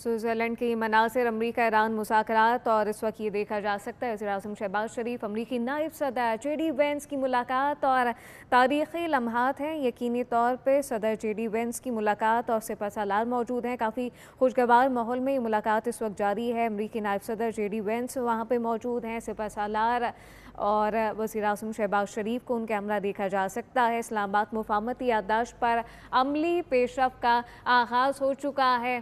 Switzerland की मनासिर अमरीका Iran मुज़ाकरात और इस वक्त ये देखा जा सकता है वज़ीर-ए-आज़म शहबाज शरीफ अमरीकी नायब सदर जेडी वेंस की मुलाकात और तारीख़ी लम्हात हैं। यकीनी तौर पर सदर जेडी वेंस की मुलाकात और सिपहसालार मौजूद हैं। काफ़ी खुशगवार माहौल में ये मुलाकात इस वक्त जारी है। अमरीकी नायब सदर जेडी वेंस वहाँ पर मौजूद हैं। सिपहसालार और वज़ीर-ए-आज़म शहबाज शरीफ को उनका कैमरा देखा जा सकता है। इस्लामाबाद मुफाहमती याददाश्त पर अमली पेशरफ का आगाज़ हो चुका है।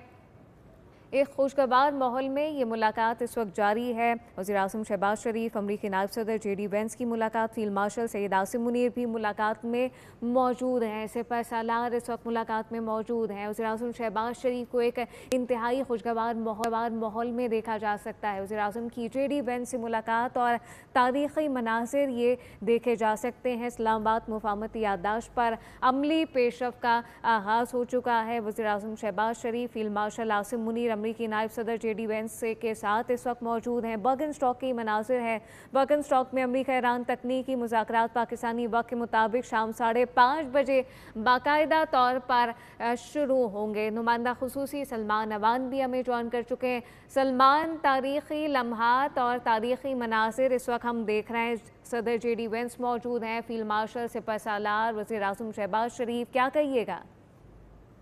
एक खुशगवार माहौल में ये मुलाकात इस वक्त जारी है। वज़ीर-ए-आज़म शहबाज शरीफ अमरीकी नायब सदर जेडी वेंस की मुलाकात, फील्ड मार्शल सैयद आसिम मुनीर भी मुलाकात में मौजूद हैं। सिपहसालार इस वक्त मुलाकात में मौजूद हैं। वज़ीर-ए-आज़म शहबाज शरीफ को एक इंतहाई खुशगवार माहौल में देखा जा सकता है। वज़ीर-ए-आज़म की जेडी वेंस से मुलाकात और तारीख़ी मनासिर ये देखे जा सकते हैं। इस्लामाबाद मुफाहमती याददाश्त पर अमली पेशरफ का आगाज़ हो चुका है। वज़ीर-ए-आज़म शहबाज शरीफ, फील्ड मार्शल आसिम मुनीर अमरीकी नायब सदर जेडी वेंस के साथ इस वक्त मौजूद हैं। बर्गनस्टॉक की मनासिर है। बर्गनस्टॉक में अमरीका ईरान तकनीकी मुज़ाकरात पाकिस्तानी वक्त के मुताबिक शाम 5:30 बजे बाकायदा तौर पर शुरू होंगे। नुमाइंदा खुसूसी सलमान अवान भी हमें ज्वाइन कर चुके हैं। सलमान, तारीख़ी लम्हात और तारीख़ी मनासिर इस वक्त हम देख रहे हैं। सदर जेडी वेंस मौजूद हैं, फील्ड मार्शल सिपहसालार, वज़ीर-ए-आज़म शहबाज शरीफ, क्या कहिएगा?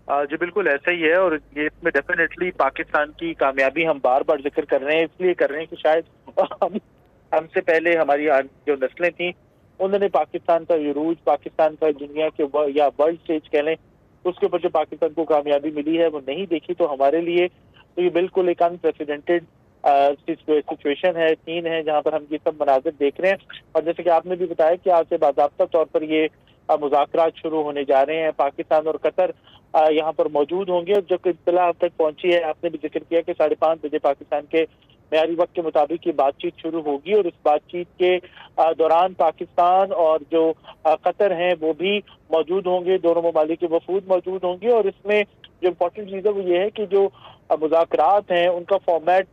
जी बिल्कुल ऐसा ही है। और ये इसमें डेफिनेटली पाकिस्तान की कामयाबी हम बार बार जिक्र कर रहे हैं, इसलिए कर रहे हैं कि शायद हमसे पहले हमारी जो नस्लें थी उन्होंने पाकिस्तान का यूरूज, पाकिस्तान का दुनिया के या वर्ल्ड स्टेज कह लें, उसके ऊपर जो पाकिस्तान को कामयाबी मिली है वो नहीं देखी। तो हमारे लिए तो ये बिल्कुल एक अनप्रेसिडेंटेड सिचुएशन है, सीन है, जहाँ पर हम ये सब मनाजिर देख रहे हैं। और जैसे कि आपने भी बताया कि आज से बाज़ाब्ता तौर पर ये मुज़ाकरात शुरू होने जा रहे हैं। पाकिस्तान और कतर यहाँ पर मौजूद होंगे। जो इत्तला अब तक पहुंची है, आपने भी जिक्र किया कि 5:30 बजे पाकिस्तान के मेयारी वक्त के मुताबिक ये बातचीत शुरू होगी। और इस बातचीत के दौरान पाकिस्तान और जो कतर हैं वो भी मौजूद होंगे, दोनों ममालिक के वफूद मौजूद होंगे। और इसमें जो इम्पोर्टेंट चीज़ है वो ये है कि जो मुज़ाकरात हैं उनका फॉर्मेट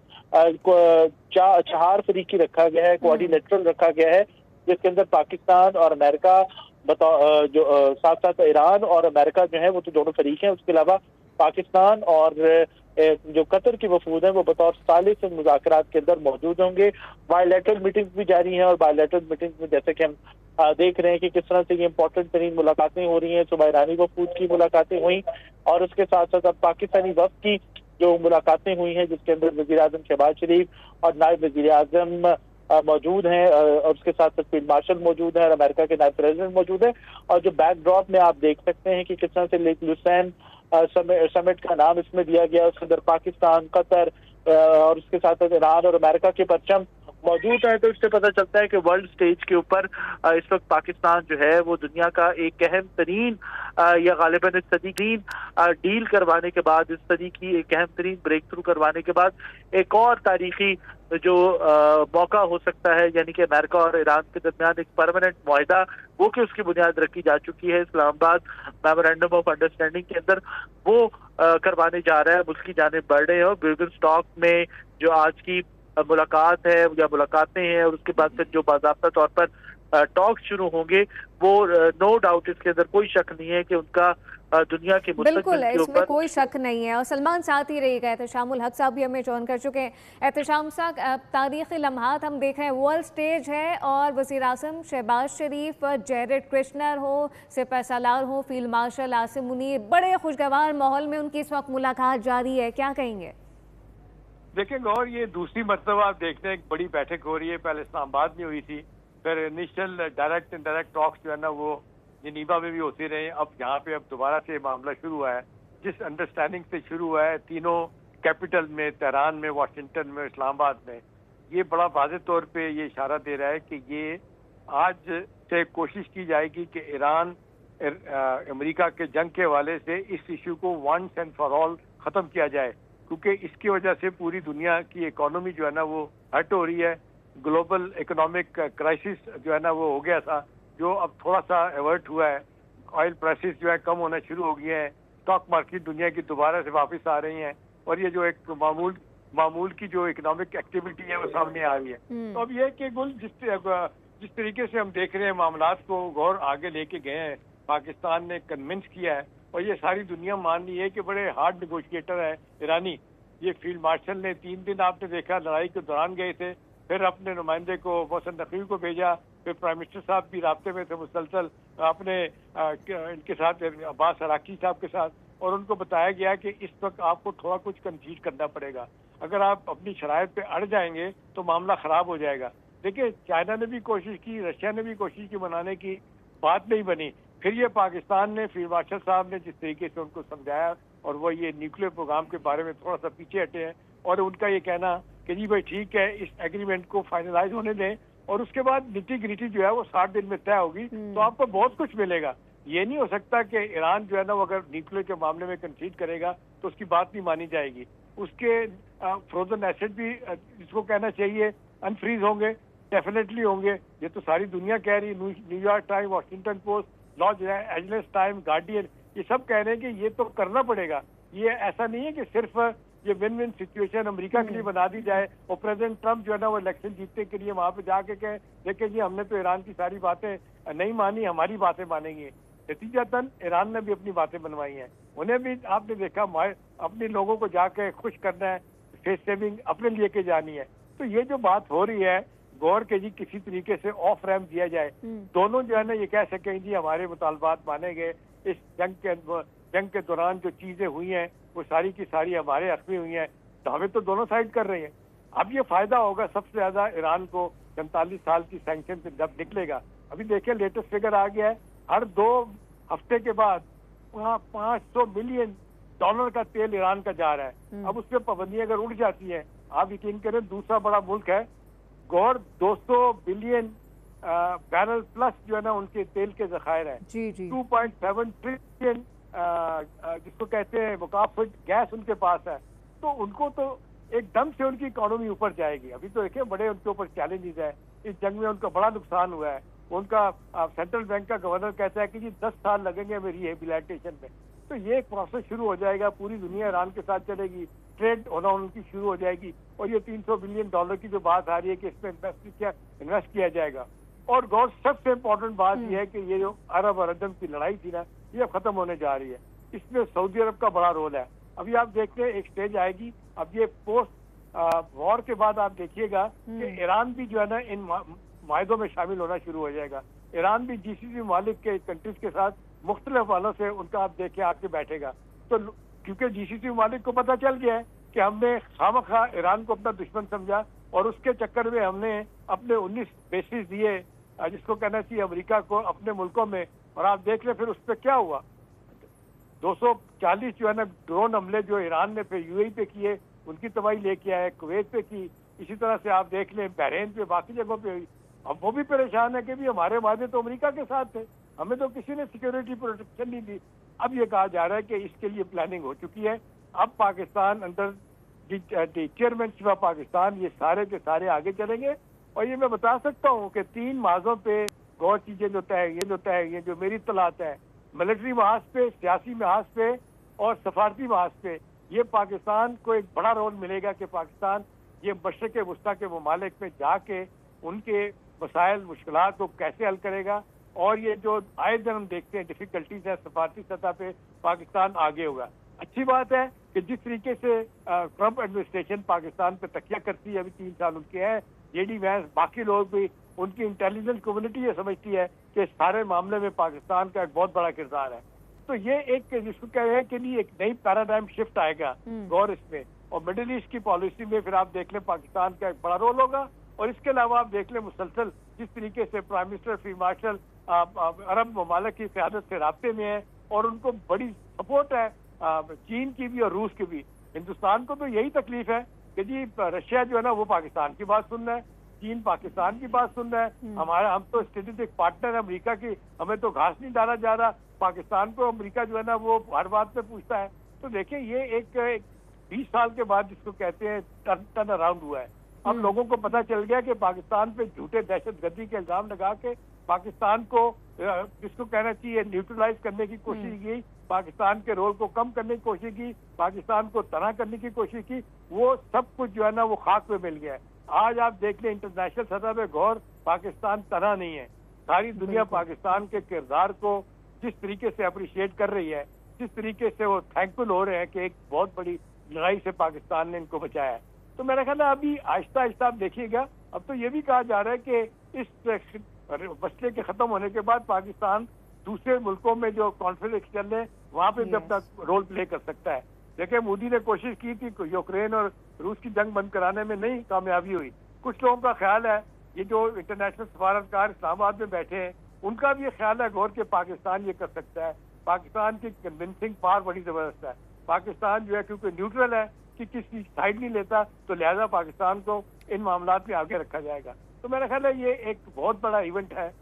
चार फरीकी रखा गया है, कोऑर्डिनेटरल रखा गया है, जिसके अंदर पाकिस्तान और अमेरिका जो साथ साथ ईरान और अमेरिका जो है वो तो दोनों फरीक हैं। उसके अलावा पाकिस्तान और जो कतर की वफूद है वो बतौर सालिस मुज़ाकरात के अंदर मौजूद होंगे। बायलैटरल मीटिंग्स भी जारी हैं और बायलैटरल मीटिंग्स में जैसे कि हम देख रहे हैं कि किस तरह से ये इंपॉर्टेंट तरीन मुलाकातें हो रही हैं। सुबह ईरानी वफूद की मुलाकातें हुई और उसके साथ साथ अब पाकिस्तानी वफ्द की जो मुलाकातें हुई हैं, जिसके अंदर वज़ीर-ए-आज़म शहबाज शरीफ और नायब वज़ीर-ए-आज़म मौजूद हैं और उसके साथ साथ फील्ड मार्शल मौजूद है और अमेरिका के नायब प्रेसिडेंट मौजूद है। और जो बैकड्रॉप में आप देख सकते हैं कि किस तरह से लेक लुसैन समिट का नाम इसमें दिया गया, उसके अंदर पाकिस्तान, कतर और उसके साथ साथ ईरान और अमेरिका के परचम मौजूद है। तो इससे पता चलता है कि वर्ल्ड स्टेज के ऊपर इस वक्त पाकिस्तान जो है वो दुनिया का एक अहम तरीन या गालिबन इस सदी की डील करवाने के बाद, इस सदी की एक अहम तरीन ब्रेक थ्रू करवाने के बाद एक और तारीखी जो मौका हो सकता है, यानी कि अमेरिका और ईरान के दरमियान एक परमानेंट मुआहिदा वो कि उसकी बुनियाद रखी जा चुकी है इस्लामाबाद मेमोरेंडम ऑफ अंडरस्टैंडिंग के अंदर, वो करवाने जा रहा है। उसकी जानिब बढ़ रहे हैं और बर्गनस्टॉक में जो आज की मुलाकात है या मुलाकातें हैं और उसके बाद फिर जो बाज़ाब्ता तौर पर टॉक शुरू होंगे, वो नो डाउट इसके अंदर कोई शक नहीं है कि उनका दुनिया के बिल्कुल है, इसमें कोई शक नहीं है। और सलमान साथ ही रहेगा, एहतशामुल हक साहब भी हमें ज्वाइन कर चुके हैं। एहतशाम साहब, तारीख़ी लम्हात हम देख रहे हैं, वर्ल्ड स्टेज है और वज़ीर-ए-आज़म शहबाज शरीफ, जेरेड कुश्नर हो, सिपहसालार हो, फील्ड मार्शल आसिम मुनीर, बड़े खुशगवार माहौल में उनकी इस वक्त मुलाकात जारी है, क्या कहेंगे? देखें और ये दूसरी मरतबा आप देखते हैं एक बड़ी बैठक हो रही है। पहले इस्लामाबाद में हुई थी, फिर इनिशियल डायरेक्ट इनडायरेक्ट टॉक्स जो है ना वो जिनीवा में भी होते रहे। अब यहाँ पे अब दोबारा से मामला शुरू हुआ है, जिस अंडरस्टैंडिंग से शुरू हुआ है तीनों कैपिटल में, तेहरान में, वाशिंगटन में, इस्लामाबाद में, ये बड़ा वाज़ेह तौर पे ये इशारा दे रहा है कि ये आज से कोशिश की जाएगी कि ईरान अमेरिका के जंग के हवाले से इस इशू को वंस एंड फॉर ऑल ख़त्म किया जाए, क्योंकि इसकी वजह से पूरी दुनिया की इकोनॉमी जो है ना वो हर्ट हो रही है। ग्लोबल इकोनॉमिक क्राइसिस जो है ना वो हो गया था, जो अब थोड़ा सा एवर्ट हुआ है। ऑयल प्राइसेस जो है कम होना शुरू हो गए हैं, स्टॉक मार्केट दुनिया की दोबारा से वापस आ रही हैं और ये जो एक मामूल की जो इकोनॉमिक एक्टिविटी है वो सामने आ रही है। तो अब ये कि गुल जिस तरीके से हम देख रहे हैं मामलात को गौर आगे लेके गए हैं, पाकिस्तान ने कन्विंस किया है और ये सारी दुनिया मान रही है कि बड़े हार्ड निगोशिएटर है ईरानी, ये फील्ड मार्शल ने 3 दिन आपने देखा लड़ाई के दौरान गए थे, फिर अपने नुमाइंदे को मोहसिन नकवी को भेजा, फिर प्राइम मिनिस्टर साहब भी राब्ते में थे मुसलसल अपने इनके साथ अब्बास अराकी साहब के साथ, और उनको बताया गया कि इस वक्त आपको थोड़ा कुछ कंसीड करना पड़ेगा, अगर आप अपनी शराइत पे अड़ जाएंगे तो मामला खराब हो जाएगा। देखिए चाइना ने भी कोशिश की, रशिया ने भी कोशिश की मनाने की, बात नहीं बनी। फिर ये पाकिस्तान ने फील्ड मार्शल साहब ने जिस तरीके से उनको समझाया, और वो ये न्यूक्लियर प्रोग्राम के बारे में थोड़ा सा पीछे हटे हैं, और उनका ये कहना कि जी भाई ठीक है इस एग्रीमेंट को फाइनलाइज होने दें और उसके बाद निटी गिटी जो है वो 60 दिन में तय होगी, तो आपको बहुत कुछ मिलेगा। ये नहीं हो सकता कि ईरान जो है ना वो अगर न्यूक्लियर के मामले में कंसीड करेगा तो उसकी बात नहीं मानी जाएगी। उसके फ्रोजन एसेट भी जिसको कहना चाहिए अनफ्रीज होंगे, डेफिनेटली होंगे। ये तो सारी दुनिया कह रही है, New York time, Washington post, Los Angeles time, guardian, ये सब कह रहे हैं कि ये तो करना पड़ेगा। ये ऐसा नहीं है कि सिर्फ ये विन विन सिचुएशन अमेरिका के लिए बना दी जाए और प्रेसिडेंट ट्रंप जो है ना वो इलेक्शन जीतने के लिए वहां पे जाके कहे देखिए जी हमने तो ईरान की सारी बातें नहीं मानी, हमारी बातें मानेंगे। नतीजतन ईरान ने भी अपनी बातें बनवाई हैं, उन्हें भी आपने देखा अपने लोगों को जाके खुश करना है, फेस सेविंग अपने लिए के जानी है। तो ये जो बात हो रही है गौर के जी किसी तरीके से ऑफ रैम्प दिया जाए, दोनों जो है ना ये कह सकें जी हमारे मुतालबात माने गए, इस जंग के दौरान जो चीजें हुई हैं वो सारी की सारी हमारे हक में हुई हैं, तो हमें तो दोनों साइड कर रही हैं। अब ये फायदा होगा सबसे ज्यादा ईरान को 45 साल की सैंक्शन से जब निकलेगा। अभी देखिए लेटेस्ट फिगर आ गया है, हर 2 हफ्ते के बाद वहाँ $500 मिलियन का तेल ईरान का जा रहा है। अब उस पर पाबंदियां अगर उड़ जाती हैं, आप यकीन करें दूसरा बड़ा मुल्क है गौर 200 बिलियन बैरल प्लस जो है ना उनके तेल के जखायर है, 2.7 ट्रिलियन जिसको कहते हैं मुकाफिक गैस उनके पास है। तो उनको तो एकदम से उनकी इकोनॉमी ऊपर जाएगी। अभी तो देखिए बड़े उनके ऊपर चैलेंजेस है, इस जंग में उनका बड़ा नुकसान हुआ है। उनका सेंट्रल बैंक का गवर्नर कहता है कि जी 10 साल लगेंगे हमें रिहेबिलिटेशन में। तो ये एक प्रोसेस शुरू हो जाएगा, पूरी दुनिया ईरान के साथ चलेगी, ट्रेड होना उनकी शुरू हो जाएगी। और ये $300 बिलियन की जो बात आ रही है कि इसमें इन्वेस्ट किया जाएगा। और गौर सबसे इम्पोर्टेंट बात यह है कि ये जो अरब और अजम की लड़ाई थी ना ये अब खत्म होने जा रही है, इसमें सऊदी अरब का बड़ा रोल है। अभी आप देखते हैं एक स्टेज आएगी, अब ये पोस्ट वॉर के बाद आप देखिएगा कि ईरान भी जो है ना इन मायदों में शामिल होना शुरू हो जाएगा। ईरान भी जीसीसी मालिक के कंट्रीज के साथ मुख्तलिफ वालों से उनका आप देखिए आके बैठेगा। तो क्योंकि जीसीसी मालिक को पता चल गया है कि हमने खामखा ईरान को अपना दुश्मन समझा और उसके चक्कर में हमने अपने 19 बेसिस दिए जिसको कहना चाहिए अमेरिका को अपने मुल्कों में, और आप देख लें फिर उस पर क्या हुआ। 240 जो है ना ड्रोन हमले जो ईरान ने फिर यूएई पे किए, उनकी तबाही लेके आए, कुवैत पे की, इसी तरह से आप देख लें बहरीन पे, बाकी जगहों पे हुई। अब वो भी परेशान है कि भी हमारे वादे तो अमेरिका के साथ थे, हमें तो किसी ने सिक्योरिटी प्रोटेक्शन नहीं दी। अब ये कहा जा रहा है कि इसके लिए प्लानिंग हो चुकी है। अब Pakistan under chairmanship of Pakistan ये सारे के सारे आगे चलेंगे। और ये मैं बता सकता हूँ कि 3 माजों पे गौर चीजें जो तय ये जो मेरी तलात है, मिलिट्री महाज पे, सियासी महाज पे और सफारती महाज पे, ये पाकिस्तान को एक बड़ा रोल मिलेगा कि पाकिस्तान ये मशरक़ वस्ता के ममालिक में जाके उनके मसाइल मुश्किलात को कैसे हल करेगा। और ये जो आए दिन हम देखते हैं डिफिकल्टीज है सफारती सतह पे, पाकिस्तान आगे होगा। अच्छी बात है कि जिस तरीके से ट्रंप एडमिनिस्ट्रेशन पाकिस्तान पे तकिया करती है, अभी 3 साल उनके हैं, जेडी वैंस, बाकी लोग भी, उनकी इंटेलिजेंस कम्युनिटी ये समझती है कि इस सारे मामले में पाकिस्तान का एक बहुत बड़ा किरदार है। तो ये एक जिसको कह रहे हैं कि नहीं एक नई पैराडाइम शिफ्ट आएगा गौर इसमें। और मिडिल ईस्ट की पॉलिसी में फिर आप देख लें पाकिस्तान का एक बड़ा रोल होगा। और इसके अलावा आप देख लें मुसलसल जिस तरीके से प्राइम मिनिस्टर फील्ड मार्शल अरब ममालिक की क़यादत से राब्ते में है और उनको बड़ी सपोर्ट है चीन की भी और रूस की भी। हिंदुस्तान को तो यही तकलीफ है कि जी रशिया जो है ना वो पाकिस्तान की बात सुन रहा है, चीन पाकिस्तान की बात सुन रहा है, हम तो स्ट्रेटेजिक पार्टनर है अमेरिका की, हमें तो घास नहीं डाला जा रहा, पाकिस्तान को अमेरिका जो है ना वो हर बात पे पूछता है। तो देखिए ये एक 20 साल के बाद जिसको कहते हैं टर्न अराउंड हुआ है। अब लोगों को पता चल गया कि पाकिस्तान पे झूठे दहशतगर्दी के इल्जाम लगा के पाकिस्तान को जिसको कहना चाहिए न्यूट्रलाइज करने की कोशिश की, पाकिस्तान के रोल को कम करने की कोशिश की, पाकिस्तान को तनाह करने की कोशिश की, वो सब कुछ जो है ना वो खाक पे मिल गया है। आज आप देख लें इंटरनेशनल सतह पे गौर पाकिस्तान तनाह नहीं है, सारी दुनिया पाकिस्तान के किरदार को जिस तरीके से अप्रिशिएट कर रही है, जिस तरीके से वो थैंकफुल हो रहे हैं कि एक बहुत बड़ी लड़ाई से पाकिस्तान ने इनको बचाया है। तो मेरा ख्याल है अभी आहिस्ता आहिस्ता आप देखिएगा, अब तो ये भी कहा जा रहा है कि इस मसले के खत्म होने के बाद पाकिस्तान दूसरे मुल्कों में जो कॉन्फ्लिक्ट चल रहे हैं वहां पे भी अपना रोल प्ले कर सकता है। देखिए मोदी ने कोशिश की थी यूक्रेन और रूस की जंग बंद कराने में, नहीं कामयाबी हुई। कुछ लोगों का ख्याल है, ये जो इंटरनेशनल सफारतकार इस्लामाबाद में बैठे हैं उनका भी ये ख्याल है गौर के पाकिस्तान ये कर सकता है। पाकिस्तान की कन्विंसिंग पावर बड़ी जबरदस्त है। पाकिस्तान जो है क्योंकि न्यूट्रल है कि किसी साइड नहीं लेता, तो लिहाजा पाकिस्तान को इन मामलात में आगे रखा जाएगा। तो मेरा ख्याल है ये एक बहुत बड़ा इवेंट है,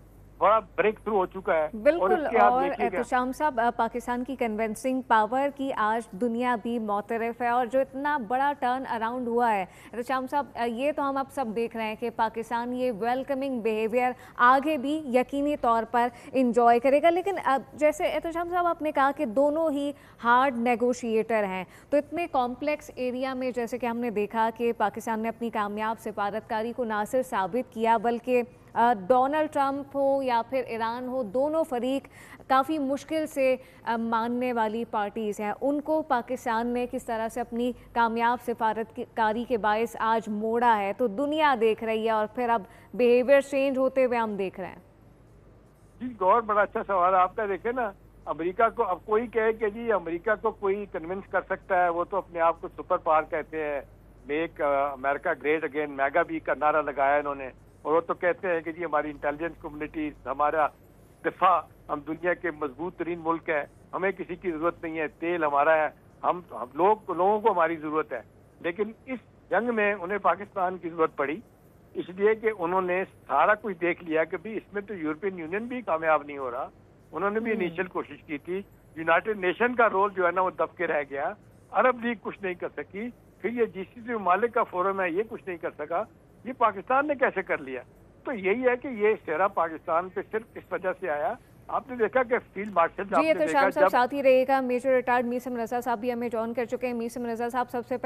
बड़ा ब्रेक थ्रू हो चुका है। बिल्कुल। और एहतशाम साहब, पाकिस्तान की कन्विंसिंग पावर की आज दुनिया भी मोतरफ है, और जो इतना बड़ा टर्न अराउंड हुआ है एहतशाम साहब, ये तो हम अब सब देख रहे हैं कि पाकिस्तान ये वेलकमिंग बिहेवियर आगे भी यकीनी तौर पर इंजॉय करेगा। लेकिन जैसे एहतशाम साहब आपने कहा कि दोनों ही हार्ड नेगोशिएटर हैं, तो इतने कॉम्प्लेक्स एरिया में जैसे कि हमने देखा कि पाकिस्तान ने अपनी कामयाब सिफारतकारी को ना सिर्फ साबित किया बल्कि डोनाल्ड ट्रंप हो या फिर ईरान हो, दोनों फरीक काफ़ी मुश्किल से मानने वाली पार्टीज़ हैं, उनको पाकिस्तान ने किस तरह से अपनी कामयाब सिफारतकारी के बायस आज मोड़ा है, तो दुनिया देख रही है और फिर अब बिहेवियर चेंज होते हुए हम देख रहे हैं। जी गौर, बड़ा अच्छा सवाल आपका। देखे ना, अमेरिका को अब कोई कहे कि जी अमेरिका को कोई कन्विंस कर सकता है, वो तो अपने आप को सुपर पावर कहते हैं, make America great again, MAGA बी का नारा लगाया इन्होंने, और वो तो कहते हैं कि जी हमारी इंटेलिजेंस कम्युनिटी, हमारा दिफा, हम दुनिया के मजबूत तरीन मुल्क है, हमें किसी की जरूरत नहीं है, तेल हमारा है, हम लोगों को हमारी जरूरत है। लेकिन इस जंग में उन्हें पाकिस्तान की जरूरत पड़ी, इसलिए कि उन्होंने सारा कुछ देख लिया कि भाई इसमें तो यूरोपियन यूनियन भी कामयाब नहीं हो रहा। उन्होंने भी इनिशियल कोशिश की थी, यूनाइटेड नेशन का रोल जो है ना वो दब के रह गया, अरब लीग कुछ नहीं कर सकी, फिर ये जीसीसी ममालिक का फोरम है ये कुछ नहीं कर सका, ये पाकिस्तान ने कैसे कर लिया। तो यही है कि ये सेहरा पाकिस्तान पे सिर्फ इस वजह से आया। आपने देखा कि फील्ड मार्शल जी, तो शाम साहब साथ ही रहेगा। मेजर रिटायर्ड मीसम रजा साहब भी हमें ज्वाइन कर चुके हैं। मीसम रजा साहब, सबसे पहले